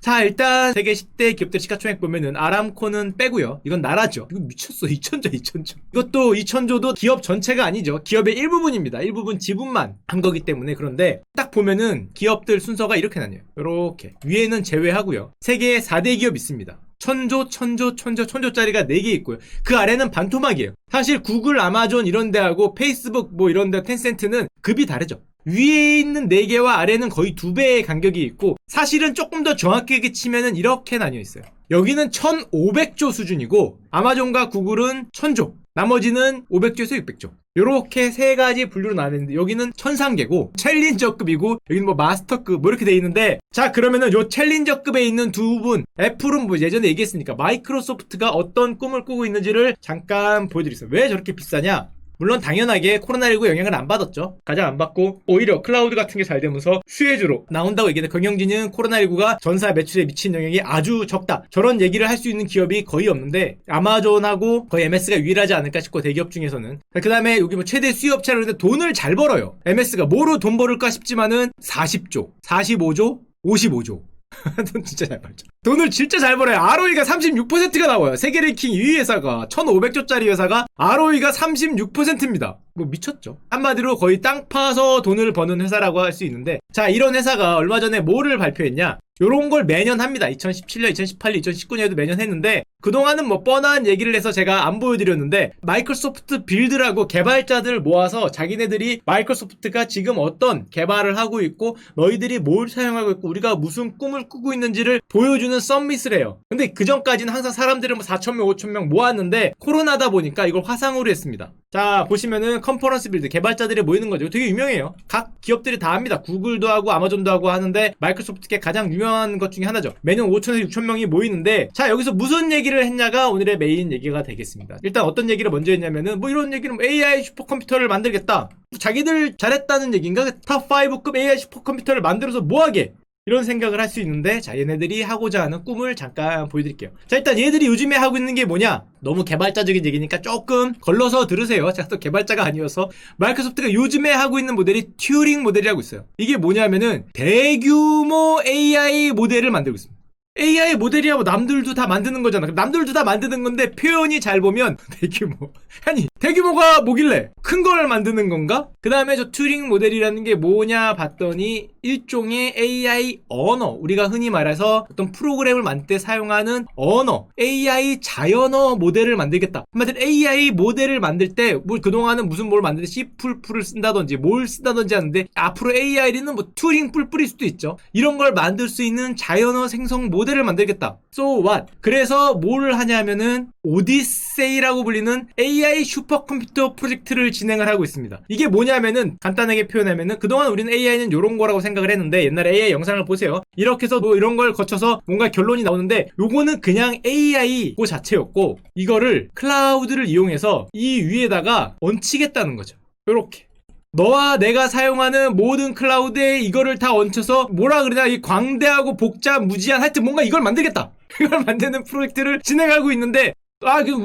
자, 일단 세계 10대 기업들 시가총액 보면은 아람코는 빼고요. 이건 나라죠. 이거 미쳤어. 2천조. 이것도 2천조도 기업 전체가 아니죠. 기업의 일부분입니다. 일부분 지분만 한 거기 때문에. 그런데 딱 보면은 기업들 순서가 이렇게 나뉘어요. 이렇게 위에는 제외하고요. 세계에 4대 기업 있습니다. 천조짜리가 4개 있고요. 그 아래는 반토막이에요. 사실 구글, 아마존 이런 데하고 페이스북 뭐 이런 데 텐센트는 급이 다르죠. 위에 있는 4개와 아래는 거의 2배의 간격이 있고, 사실은 조금 더 정확하게 치면은 이렇게 나뉘어 있어요. 여기는 1500조 수준이고 아마존과 구글은 1000조, 나머지는 500조에서 600조. 요렇게 세 가지 분류로 나뉘는데, 여기는 천상계고 챌린저급이고 여기는 뭐 마스터급 뭐 이렇게 돼 있는데, 자, 그러면은 요 챌린저급에 있는 두 분, 애플은 뭐 예전에 얘기했으니까 마이크로소프트가 어떤 꿈을 꾸고 있는지를 잠깐 보여드리겠습니다. 왜 저렇게 비싸냐? 물론 당연하게 코로나19 영향을 안 받았죠. 가장 안 받고 오히려 클라우드 같은 게 잘 되면서 수혜주로 나온다고 얘기했는데, 경영진은 코로나19가 전사 매출에 미친 영향이 아주 적다, 저런 얘기를 할 수 있는 기업이 거의 없는데 아마존하고 거의 MS가 유일하지 않을까 싶고, 대기업 중에서는. 그 다음에 여기 뭐 최대 수입업체라고 했는데 돈을 잘 벌어요. MS가 뭐로 돈 벌을까 싶지만은 40조, 45조, 55조. 돈 진짜 잘 벌죠. 돈을 진짜 잘 벌어요. ROE가 36%가 나와요. 세계 랭킹 2위 회사가, 1500조짜리 회사가 ROE가 36%입니다. 뭐 미쳤죠. 한마디로 거의 땅 파서 돈을 버는 회사라고 할 수 있는데, 자, 이런 회사가 얼마 전에 뭐를 발표했냐? 요런 걸 매년 합니다. 2017년, 2018년, 2019년에도 매년 했는데, 그동안은 뭐 뻔한 얘기를 해서 제가 안 보여드렸는데, 마이크로소프트 빌드라고 개발자들 모아서 자기네들이 마이크로소프트가 지금 어떤 개발을 하고 있고 너희들이 뭘 사용하고 있고 우리가 무슨 꿈을 꾸고 있는지를 보여주는 서밋을 해요. 근데 그전까지는 항상 사람들을 뭐 4,000명, 5,000명 모았는데 코로나다 보니까 이걸 화상으로 했습니다. 자, 보시면은 컨퍼런스 빌드, 개발자들이 모이는 거죠. 되게 유명해요. 각 기업들이 다 합니다. 구글도 하고 아마존도 하고 하는데, 마이크로소프트가 가장 유명한 것 중에 하나죠. 매년 5,000에서 6,000명이 모이는데, 자, 여기서 무슨 얘기를 했냐가 오늘의 메인 얘기가 되겠습니다. 일단 어떤 얘기를 먼저 했냐면은, 뭐 이런 얘기는 AI 슈퍼컴퓨터를 만들겠다, 자기들 잘했다는 얘기인가? 탑5급 AI 슈퍼컴퓨터를 만들어서 뭐하게, 이런 생각을 할 수 있는데, 자, 얘네들이 하고자 하는 꿈을 잠깐 보여드릴게요. 자, 일단 얘들이 요즘에 하고 있는 게 뭐냐? 너무 개발자적인 얘기니까 조금 걸러서 들으세요. 제가 또 개발자가 아니어서. 마이크로소프트가 요즘에 하고 있는 모델이 튜링 모델이라고 있어요. 이게 뭐냐면은 대규모 AI 모델을 만들고 있습니다. AI 모델이야 뭐 남들도 다 만드는 거잖아. 남들도 다 만드는 건데 표현이 잘 보면 대규모. 아니, 대규모가 뭐길래? 큰 걸 만드는 건가? 그 다음에 저 튜링 모델이라는 게 뭐냐 봤더니, 일종의 AI 언어, 우리가 흔히 말해서 어떤 프로그램을 만들 때 사용하는 언어, AI 자연어 모델을 만들겠다. 한마디로 AI 모델을 만들 때 뭐 그동안은 무슨 뭘 만들 때 C++를 쓴다든지 뭘 쓴다든지 하는데, 앞으로 AI는 뭐 튜링 뿔뿔일 수도 있죠. 이런 걸 만들 수 있는 자연어 생성 모델을 만들겠다. So what? 그래서 뭘 하냐면은 오디세이라고 불리는 AI 슈퍼컴퓨터 프로젝트를 진행을 하고 있습니다. 이게 뭐냐면은, 간단하게 표현하면은, 그동안 우리는 AI는 요런 거라고 생각을 했는데, 옛날에 AI 영상을 보세요. 이렇게 해서 뭐 이런 걸 거쳐서 뭔가 결론이 나오는데, 요거는 그냥 AI 그 자체였고, 이거를 클라우드를 이용해서 이 위에다가 얹히겠다는 거죠. 요렇게 너와 내가 사용하는 모든 클라우드에 이거를 다 얹혀서, 뭐라 그러냐, 이 광대하고 복잡무지한, 하여튼 뭔가 이걸 만들겠다. 이걸 만드는 프로젝트를 진행하고 있는데,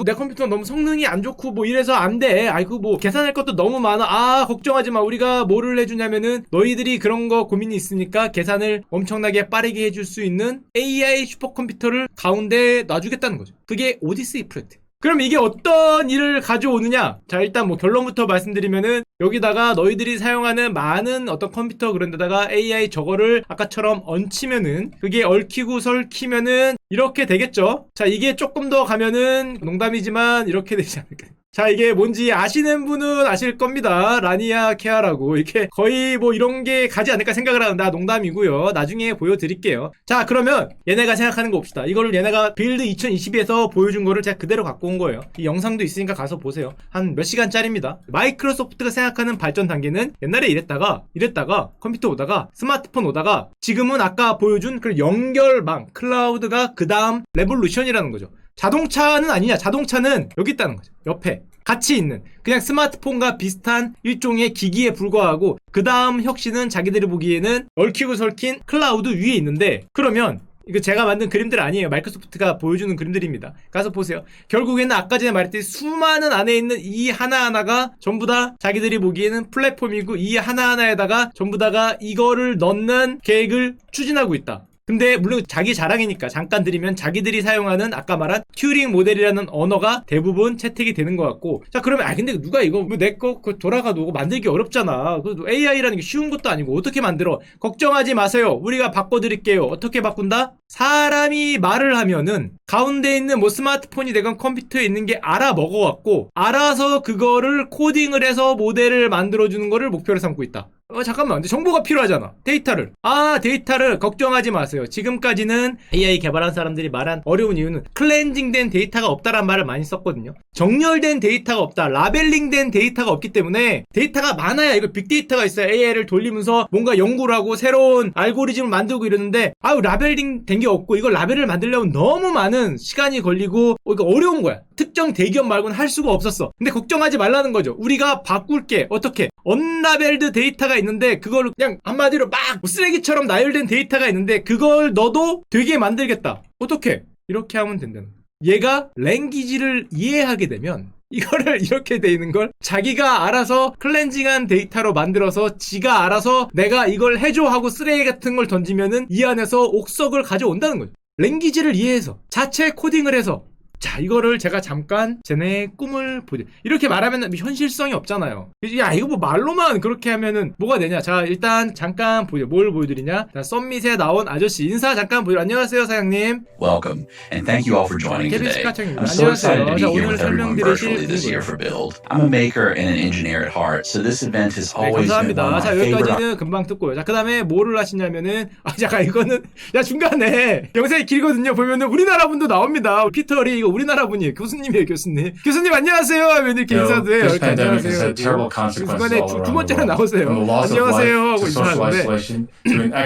내 컴퓨터 너무 성능이 안 좋고 뭐 이래서 안 돼. 뭐 계산할 것도 너무 많아. 걱정하지 마. 우리가 뭐를 해주냐면은, 너희들이 그런 거 고민이 있으니까 계산을 엄청나게 빠르게 해줄 수 있는 AI 슈퍼컴퓨터를 가운데에 놔주겠다는 거죠. 그게 오디세이 프로젝트. 그럼 이게 어떤 일을 가져오느냐? 자, 일단 뭐 결론부터 말씀드리면은, 여기다가 너희들이 사용하는 많은 어떤 컴퓨터 그런 데다가 AI 저거를 아까처럼 얹히면은, 그게 얽히고 설키면은 이렇게 되겠죠? 자, 이게 조금 더 가면은, 농담이지만 이렇게 되지 않을까. 자, 이게 뭔지 아시는 분은 아실 겁니다. 라니아 케아라고. 이렇게 거의 뭐 이런 게 가지 않을까 생각을 하는데, 농담이고요. 나중에 보여드릴게요. 자, 그러면 얘네가 생각하는 거 봅시다. 이거를 얘네가 빌드 2022에서 보여준 거를 제가 그대로 갖고 온 거예요. 이 영상도 있으니까 가서 보세요. 한 몇 시간짜리입니다. 마이크로소프트가 생각하는 발전 단계는, 옛날에 이랬다가 컴퓨터 오다가 스마트폰 오다가, 지금은 아까 보여준 그 연결망 클라우드가 그 다음 레볼루션이라는 거죠. 자동차는 아니냐? 자동차는 여기 있다는 거죠. 옆에 같이 있는, 그냥 스마트폰과 비슷한 일종의 기기에 불과하고, 그 다음 혁신은 자기들이 보기에는 얽히고 설킨 클라우드 위에 있는데, 그러면 이거 제가 만든 그림들 아니에요. 마이크로소프트가 보여주는 그림들입니다. 가서 보세요. 결국에는 아까 전에 말했듯이 수많은 안에 있는 이 하나하나가 전부 다 자기들이 보기에는 플랫폼이고, 이 하나하나에다가 전부 다가 이거를 넣는 계획을 추진하고 있다. 근데 물론 자기 자랑이니까 잠깐 드리면 자기들이 사용하는 아까 말한 튜링 모델이라는 언어가 대부분 채택이 되는 것 같고 자 그러면 근데 누가 이거 내 거 돌아가도 만들기 어렵잖아. AI라는 게 쉬운 것도 아니고 어떻게 만들어? 걱정하지 마세요. 우리가 바꿔드릴게요. 어떻게 바꾼다? 사람이 말을 하면은 가운데 있는 뭐 스마트폰이 되건 컴퓨터에 있는 게 알아먹어갖고 알아서 그거를 코딩을 해서 모델을 만들어주는 거를 목표로 삼고 있다. 잠깐만 근데 정보가 필요하잖아. 데이터를 걱정하지 마세요. 지금까지는 AI 개발한 사람들이 말한 어려운 이유는 클렌징된 데이터가 없다란 말을 많이 썼거든요. 정렬된 데이터가 없다, 라벨링된 데이터가 없기 때문에 데이터가 많아야 이거 빅데이터가 있어요. AI를 돌리면서 뭔가 연구를 하고 새로운 알고리즘을 만들고 이러는데 라벨링 된 게 없고 이걸 라벨을 만들려면 너무 많은 시간이 걸리고 이거 어려운 거야. 특정 대기업 말고는 할 수가 없었어. 근데 걱정하지 말라는 거죠. 우리가 바꿀게. 어떻게? 언라벨드 데이터가 있는데 그걸 그냥 한마디로 막 쓰레기처럼 나열된 데이터가 있는데 그걸 넣어도 되게 만들겠다. 어떻게? 이렇게 하면 된다는 거야. 얘가 랭귀지를 이해하게 되면 이거를 이렇게 돼 있는 걸 자기가 알아서 클렌징한 데이터로 만들어서 지가 알아서 내가 이걸 해줘 하고 쓰레기 같은 걸 던지면은 이 안에서 옥석을 가져온다는 거죠. 랭귀지를 이해해서 자체 코딩을 해서 자 이거를 제가 잠깐 쟤네 꿈을 보자 이렇게 말하면 현실성이 없잖아요. 야 이거 뭐 말로만 그렇게 하면은 뭐가 되냐. 자 일단 잠깐 보여. 뭘 보여드리냐. 자 썸밋에 나온 아저씨 인사 잠깐 보여. 안녕하세요 사장님. Welcome and thank you all for joining today. I'm so excited to be here with everyone virtually this year for Build. I'm a maker and an engineer at heart, so this event has always been one 감사합니다. of my 자 favorite. 여기까지는 금방 듣고요. 자 그 다음에 뭐를 하시냐면은 잠깐 이거는 야 중간에 영상이 길거든요. 보면은 우리나라 분도 나옵니다. 피터리 이거 우리나라 분이에요. 교수님이에요, 교수님. 교수님 안녕하세요 하면 이렇게 인사도 해요. 이렇게 안녕하세요. 중간에 두 번째로 나오세요. 안녕하세요 하고 인사하는데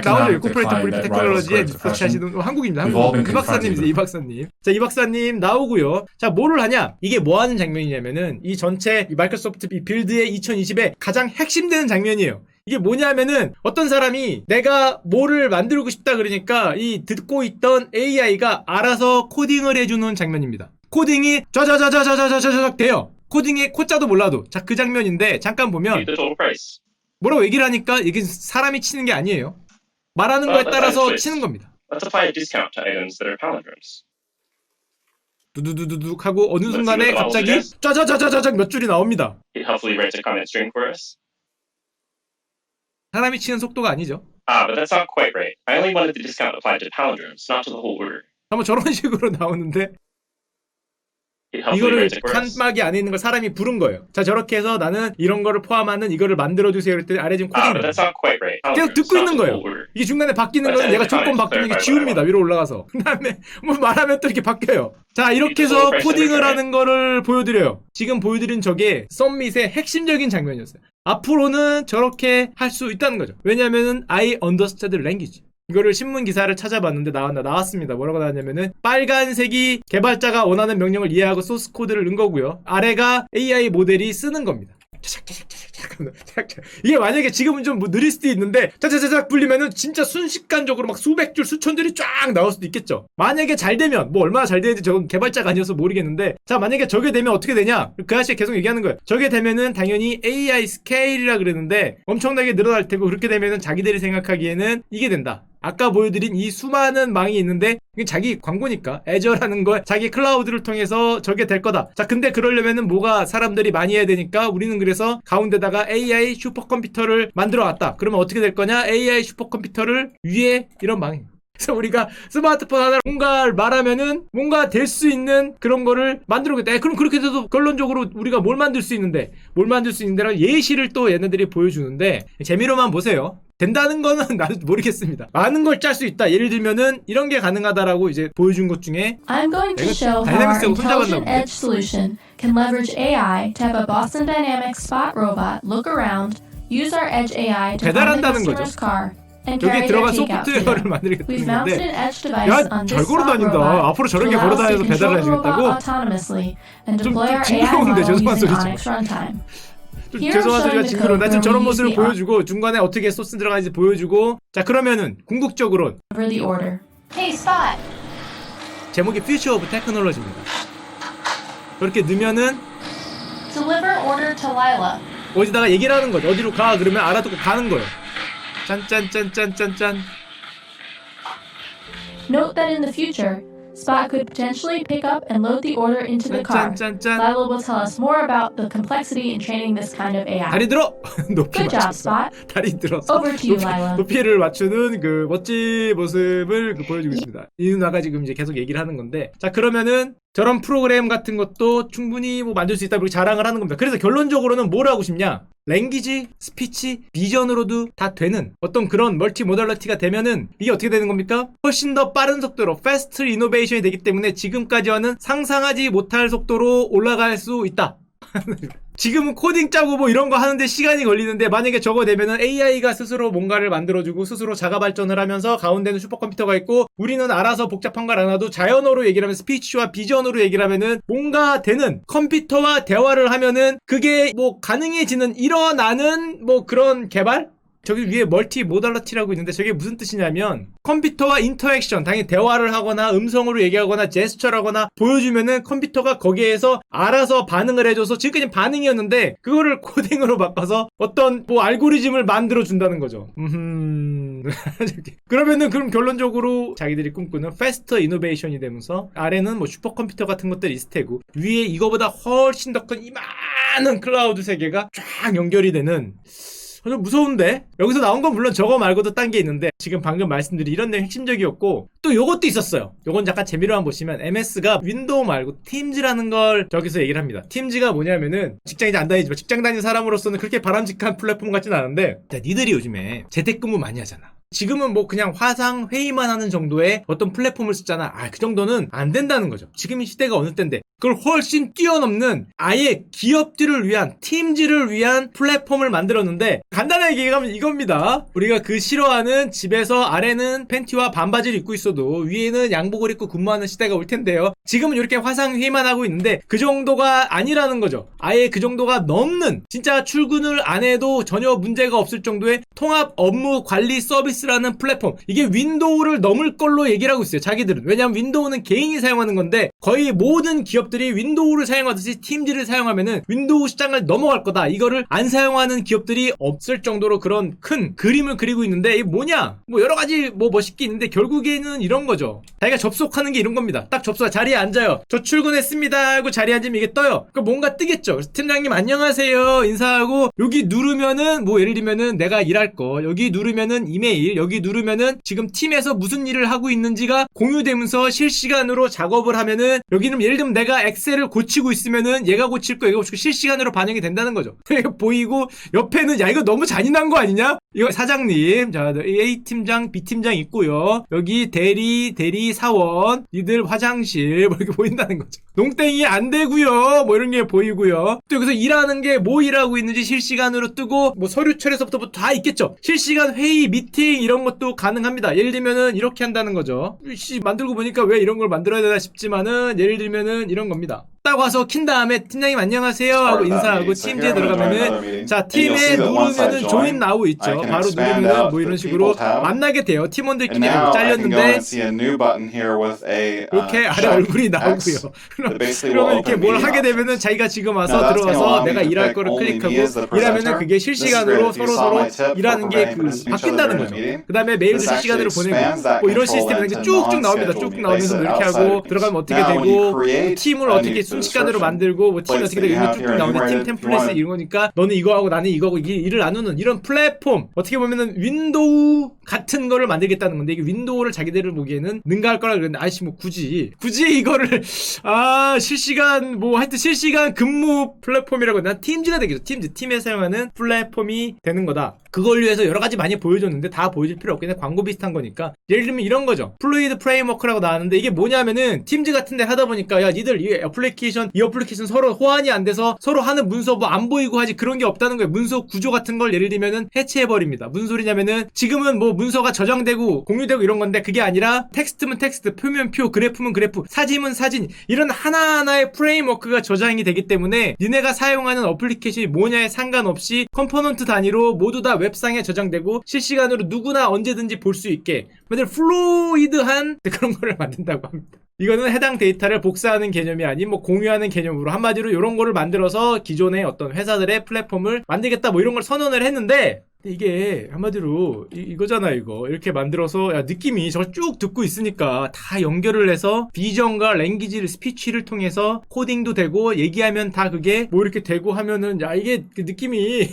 나오죠. 코퍼레이트 브리핑 테크놀로지에 리서치 하시는 한국입니다. 한국. 이 박사님이세요. 이 박사님. 자, 이 박사님 나오고요. 자, 뭐를 하냐? 이게 뭐 하는 장면이냐면은 이 전체 이 마이크로소프트 빌드의 2020의 가장 핵심되는 장면이에요. 이게 뭐냐면은 어떤 사람이 내가 뭐를 만들고 싶다 그러니까 이 듣고 있던 AI가 알아서 코딩을 해주는 장면입니다. 코딩이 자자자자자자자자자 돼요. 코딩의 코자도 몰라도. 자, 그 장면인데 잠깐 보면 뭐라고 얘기를 하니까 이게 사람이 치는 게 아니에요. 말하는 거에 따라서 치는 겁니다. 두두두두둑 하고 어느 순간에 갑자기 짜자자자자작 몇 줄이 나옵니다. 사람이 치는 속도가 아니죠. But that's not quite right. I only wanted the discount applied to palindromes, not to the whole order. 한번 저런 식으로 나오는데 이거를 칸막이 안에 있는 걸 사람이 부른 거예요. 자 저렇게 해서 나는 이런 거를 포함하는 이거를 만들어주세요. 그랬더니 아래 지금 코딩이 계속 듣고 있는 거예요. 이게 중간에 바뀌는 거는 얘가 조건 바뀌는 게 지웁니다. 위로 올라가서. 그 다음에 뭐 말하면 또 이렇게 바뀌어요. 자 이렇게 해서 코딩을 하는 거를 보여드려요. 지금 보여드린 저게 썸밋의 핵심적인 장면이었어요. 앞으로는 저렇게 할 수 있다는 거죠. 왜냐면은 I understand language. 이거를 신문 기사를 찾아봤는데 나왔습니다. 뭐라고 나왔냐면은 빨간색이 개발자가 원하는 명령을 이해하고 소스 코드를 넣은 거고요. 아래가 AI 모델이 쓰는 겁니다. 이게 만약에 지금은 좀 뭐 느릴 수도 있는데 짜자자작 불리면은 진짜 순식간적으로 막 수백 줄 수천 줄이 쫙 나올 수도 있겠죠. 만약에 잘 되면 뭐 얼마나 잘 되는지 저건 개발자가 아니어서 모르겠는데 자 만약에 저게 되면 어떻게 되냐 그 아저씨가 계속 얘기하는 거예요. 저게 되면은 당연히 AI 스케일이라 그랬는데 엄청나게 늘어날 테고 그렇게 되면은 자기들이 생각하기에는 이게 된다. 아까 보여드린 이 수많은 망이 있는데 이게 자기 광고니까 애저라는 걸 자기 클라우드를 통해서 저게 될 거다. 자 근데 그러려면은 뭐가 사람들이 많이 해야 되니까 우리는 그래서 가운데다가 AI 슈퍼컴퓨터를 만들어 왔다. 그러면 어떻게 될 거냐? AI 슈퍼컴퓨터를 위에 이런 망이. 그래서 우리가 스마트폰 하나 뭔가 말하면은 뭔가 될 수 있는 그런 거를 만들어오겠다. 그럼 그렇게 돼도 결론적으로 우리가 뭘 만들 수 있는데라는 예시를 또 얘네들이 보여주는데 재미로만 보세요. 된다는 거는 나도 모르겠습니다. 많은 걸 짤 수 있다. 예를 들면은 이런 게 가능하다라고 이제 보여준 것 중에 I'm going to show how our intelligent edge solution can leverage AI to have a Boston Dynamics spot robot look around, use our edge AI to find the customer's car, and carry their takeout to them. We've mounted an edge device on this spot robot to allow us to control the robot autonomously and deploy our AI model using Onyx runtime. 죄송한 소리가 징그러워. 나 지금 저런 모습을 보여주고 중간에 어떻게 소스 들어가는지 보여주고 자 그러면은 궁극적으로 Hey, Spot. 제목이 Future of Technology입니다. 그렇게 넣으면은 Deliver order to Lila. 어디다가 얘기를 하는 거죠. 어디로 가 그러면 알아듣고 가는 거예요. 짠짠짠짠짠짠 Note that in the future, Spot could potentially pick up and load the order into the car. 짠짠짠. Lila will tell us more about the complexity in training this kind of AI. 다리 들어. 높이 Good job, 맞췄어. Spot. 다리 들어서 Over to you, Lila. 높이를 맞추는 그 멋진 모습을 보여주고 있습니다. 이 누나가 지금 이제 계속 얘기를 하는 건데, 자 그러면은 저런 프로그램 같은 것도 충분히 뭐 만들 수 있다 그렇게 자랑을 하는 겁니다. 그래서 결론적으로는 뭘 하고 싶냐? 랭귀지, 스피치, 비전으로도 다 되는 어떤 그런 멀티 모달리티가 되면은 이게 어떻게 되는 겁니까? 훨씬 더 빠른 속도로 패스트 이노베이션이 되기 때문에 지금까지와는 상상하지 못할 속도로 올라갈 수 있다. 지금은 코딩 짜고 뭐 이런 거 하는데 시간이 걸리는데 만약에 저거 되면은 AI가 스스로 뭔가를 만들어주고 스스로 자가 발전을 하면서 가운데는 슈퍼컴퓨터가 있고 우리는 알아서 복잡한 걸 안 하도 자연어로 얘기를 하면 스피치와 비전어로 얘기를 하면은 뭔가 되는 컴퓨터와 대화를 하면은 그게 뭐 가능해지는 일어나는 뭐 그런 개발? 저기 위에 멀티 모달리티라고 있는데 저게 무슨 뜻이냐면 컴퓨터와 인터액션, 당연히 대화를 하거나 음성으로 얘기하거나 제스처를 하거나 보여주면은 컴퓨터가 거기에서 알아서 반응을 해줘서 지금까지 반응이었는데 그거를 코딩으로 바꿔서 어떤 뭐 알고리즘을 만들어 준다는 거죠. 그러면은 그럼 결론적으로 자기들이 꿈꾸는 패스터 이노베이션이 되면서 아래는 뭐 슈퍼컴퓨터 같은 것들이 있을 테고 위에 이거보다 훨씬 더 큰 이만한 클라우드 세계가 쫙 연결이 되는 좀 무서운데? 여기서 나온 건 물론 저거 말고도 딴 게 있는데 지금 방금 말씀드린 이런 내용 핵심적이었고 또 요것도 있었어요. 요건 잠깐 재미로 한번 보시면 MS가 윈도우 말고 팀즈라는 걸 저기서 얘기를 합니다. 팀즈가 뭐냐면은 직장 이제 안 다니지만 직장 다니는 사람으로서는 그렇게 바람직한 플랫폼 같진 않은데 자, 니들이 요즘에 재택근무 많이 하잖아. 지금은 뭐 그냥 화상 회의만 하는 정도의 어떤 플랫폼을 쓰잖아. 그 정도는 안 된다는 거죠. 지금 이 시대가 어느 때인데 그걸 훨씬 뛰어넘는 아예 기업들을 위한 팀즈를 위한 플랫폼을 만들었는데 간단하게 얘기하면 이겁니다. 우리가 그 싫어하는 집에서 아래는 팬티와 반바지를 입고 있어도 위에는 양복을 입고 근무하는 시대가 올 텐데요. 지금은 이렇게 화상 회의만 하고 있는데 그 정도가 아니라는 거죠. 아예 그 정도가 넘는 진짜 출근을 안 해도 전혀 문제가 없을 정도의 통합 업무 관리 서비스라는 플랫폼. 이게 윈도우를 넘을 걸로 얘기를 하고 있어요. 자기들은. 왜냐하면 윈도우는 개인이 사용하는 건데 거의 모든 기업들이 윈도우를 사용하듯이 팀즈를 사용하면은 윈도우 시장을 넘어갈 거다. 이거를 안 사용하는 기업들이 없을 정도로 그런 큰 그림을 그리고 있는데 이게 뭐냐? 뭐 여러 가지 뭐 멋있게 있는데 결국에는 이런 거죠. 자기가 접속하는 게 이런 겁니다. 딱 접속 자리에 앉아요. 저 출근했습니다 하고 자리에 앉으면 이게 떠요. 그럼 뭔가 뜨겠죠. 그래서 팀장님 안녕하세요 인사하고 여기 누르면은 뭐 예를 들면은 내가 일할 거 여기 누르면은 이메일 여기 누르면은 지금 팀에서 무슨 일을 하고 있는지가 공유되면서 실시간으로 작업을 하면은 여기는 예를 들면 내가 엑셀을 고치고 있으면은 얘가 고칠 거 얘가 고치고 실시간으로 반영이 된다는 거죠. 보이고 옆에는 야 이거 너무 잔인한 거 아니냐? 이거 사장님 자 A 팀장 B 팀장 있고요. 여기 대리 사원 니들 화장실 뭐 이렇게 보인다는 거죠. 농땡이 안 되고요. 뭐 이런 게 보이고요. 또 여기서 일하는 게 뭐 일하고 있는지 실시간으로 뜨고 뭐 서류 처리서부터 다 있겠죠. 실시간 회의 미팅 이런 것도 가능합니다. 예를 들면은 이렇게 한다는 거죠. 만들고 보니까 왜 이런 걸 만들어야 되나 싶지만은 예를 들면은 이런 겁니다. 딱 와서 킨 다음에 팀장님 안녕하세요 하고 인사하고 팀즈에 들어가면은 자 팀에 누르면은 조인 나오고 있죠. 바로 누르면은 뭐 이런 식으로 만나게 돼요. 팀원들끼리 잘렸는데 이렇게 아래 얼굴이 나오고요. 그러면 이렇게 뭘 하게 되면은 자기가 지금 와서 들어가서 내가 일할 거를 클릭하고 일하면은 그게 실시간으로 서로 일하는 게 그 바뀐다는 거죠. 그 다음에 메일도 실시간으로 보내고 뭐 이런 시스템이 쭉쭉 나옵니다. 쭉 나오면서 이렇게 하고 들어가면 어떻게 되고 팀을 어떻게 순식간으로 만들고 뭐 팀이 어떻게 되고 이런 게 쭉쭉 나오는데 팀 템플릿이 이런 거니까 너는 이거 하고 나는 이거 하고 이게 일을 나누는 이런 플랫폼 어떻게 보면은 윈도우 같은 거를 만들겠다는 건데 이게 윈도우를 자기들을 보기에는 능가할 거라 그랬는데 아이씨 뭐 굳이 이거를 실시간 뭐 하여튼 실시간 근무 플랫폼이라고 난 팀즈가 되겠죠. 팀에 사용하는 플랫폼이 되는 거다. 그걸 위해서 여러 가지 많이 보여줬는데 다 보여줄 필요 없겠네. 광고 비슷한 거니까. 예를 들면 이런 거죠. 플루이드 프레임워크라고 나왔는데 이게 뭐냐면은 팀즈 같은 데 하다 보니까 야 니들 이 어플리케이션 서로 호환이 안 돼서 서로 하는 문서 뭐 안 보이고 하지 그런 게 없다는 거예요. 문서 구조 같은 걸 예를 들면은 해체해버립니다. 무슨 소리냐면은 지금은 뭐 문서가 저장되고 공유되고 이런 건데 그게 아니라 텍스트면 텍스트, 표면 표, 그래프면 그래프, 사진은 사진 이런 하나하나의 프레임워크가 저장이 되기 때문에 니네가 사용하는 어플리케이션이 뭐냐에 상관없이 컴포넌트 단위로 모두 다 웹상에 저장되고 실시간으로 누구나 언제든지 볼 수 있게 플루이드한 그런 거를 만든다고 합니다. 이거는 해당 데이터를 복사하는 개념이 아닌 뭐 공유하는 개념으로 한마디로 이런 거를 만들어서 기존의 어떤 회사들의 플랫폼을 만들겠다 뭐 이런 걸 선언을 했는데 이게 한마디로 이거잖아. 이거 이렇게 만들어서 야, 느낌이 저 쭉 듣고 있으니까 다 연결을 해서 비전과 랭귀지를 스피치를 통해서 코딩도 되고 얘기하면 다 그게 뭐 이렇게 되고 하면은 야 이게 그 느낌이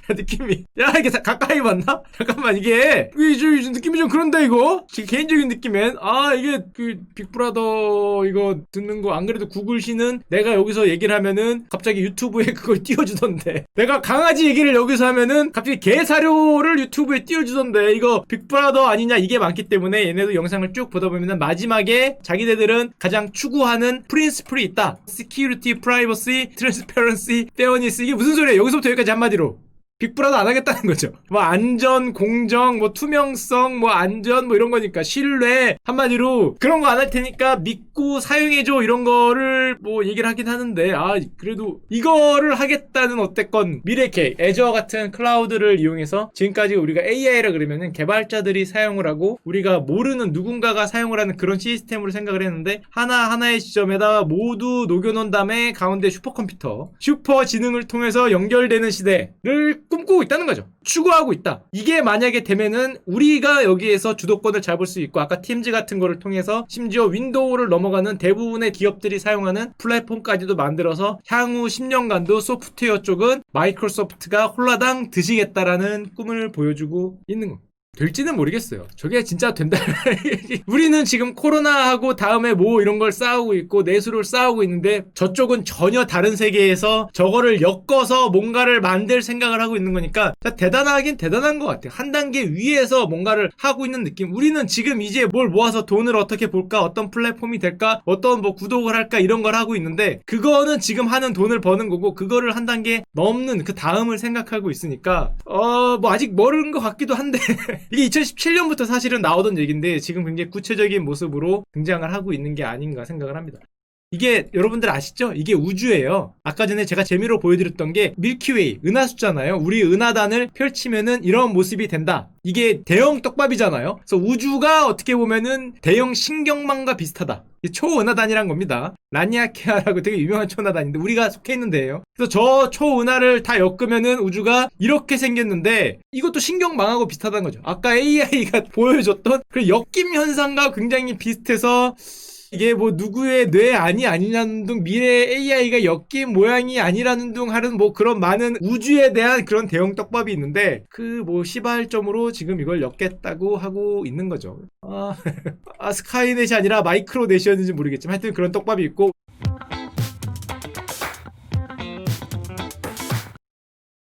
느낌이 야 이게 가까이 맞나? 잠깐만 이게 느낌이 좀 그런데 이거 지금 개인적인 느낌엔 이게 그 빅브라더 이거 듣는 거 안 그래도 구글시는 내가 여기서 얘기를 하면은 갑자기 유튜브에 그걸 띄워주던데 내가 강아지 얘기를 여기서 하면은 갑자기 개 사료를 유튜브에 띄워주던데 이거 빅브라더 아니냐 이게 많기 때문에 얘네도 영상을 쭉 보다 보면은 마지막에 자기네들은 가장 추구하는 프린시플이 있다. Security, Privacy, Transparency, Fairness 이게 무슨 소리야? 여기서부터 여기까지 한마디로 빅브라더 안 하겠다는 거죠. 뭐 안전, 공정, 뭐 투명성, 뭐 안전 뭐 이런 거니까 신뢰 한마디로 그런 거 안 할 테니까 믿고 사용해줘 이런 거를 뭐 얘기를 하긴 하는데 그래도 이거를 하겠다는 어쨌건 미래 계획 애저와 같은 클라우드를 이용해서 지금까지 우리가 AI라 그러면은 개발자들이 사용을 하고 우리가 모르는 누군가가 사용을 하는 그런 시스템으로 생각을 했는데 하나하나의 지점에다 모두 녹여놓은 다음에 가운데 슈퍼컴퓨터 슈퍼지능을 통해서 연결되는 시대를 꿈꾸고 있다는 거죠. 추구하고 있다. 이게 만약에 되면은 우리가 여기에서 주도권을 잡을 수 있고 아까 팀즈 같은 거를 통해서 심지어 윈도우를 넘어가는 대부분의 기업들이 사용하는 플랫폼까지도 만들어서 향후 10년간도 소프트웨어 쪽은 마이크로소프트가 홀라당 드시겠다라는 꿈을 보여주고 있는 겁니다. 될지는 모르겠어요. 저게 진짜 된다. 우리는 지금 코로나하고 다음에 뭐 이런 걸 싸우고 있고 내수를 싸우고 있는데 저쪽은 전혀 다른 세계에서 저거를 엮어서 뭔가를 만들 생각을 하고 있는 거니까 대단하긴 대단한 것 같아요. 한 단계 위에서 뭔가를 하고 있는 느낌. 우리는 지금 이제 뭘 모아서 돈을 어떻게 볼까? 어떤 플랫폼이 될까? 어떤 뭐 구독을 할까? 이런 걸 하고 있는데 그거는 지금 하는 돈을 버는 거고 그거를 한 단계 넘는 그 다음을 생각하고 있으니까 뭐 아직 멀은 것 같기도 한데 이게 2017년부터 사실은 나오던 얘기인데 지금 굉장히 구체적인 모습으로 등장을 하고 있는 게 아닌가 생각을 합니다. 이게 여러분들 아시죠? 이게 우주예요. 아까 전에 제가 재미로 보여드렸던 게 밀키웨이, 은하수잖아요. 우리 은하단을 펼치면은 이런 모습이 된다. 이게 대형 떡밥이잖아요. 그래서 우주가 어떻게 보면은 대형 신경망과 비슷하다. 초은하단이란 겁니다. 라니아케아라고 되게 유명한 초은하단인데 우리가 속해 있는 데예요. 그래서 저 초은하를 다 엮으면은 우주가 이렇게 생겼는데 이것도 신경망하고 비슷하다는 거죠. 아까 AI가 보여줬던 그 엮임 현상과 굉장히 비슷해서 이게 뭐 누구의 뇌 아니냐는 둥 미래 AI가 엮인 모양이 아니라는 둥 하는 뭐 그런 많은 우주에 대한 그런 대형 떡밥이 있는데 그 뭐 시발점으로 지금 이걸 엮겠다고 하고 있는 거죠. 스카이넷이 아니라 마이크로넷이었는지 모르겠지만 하여튼 그런 떡밥이 있고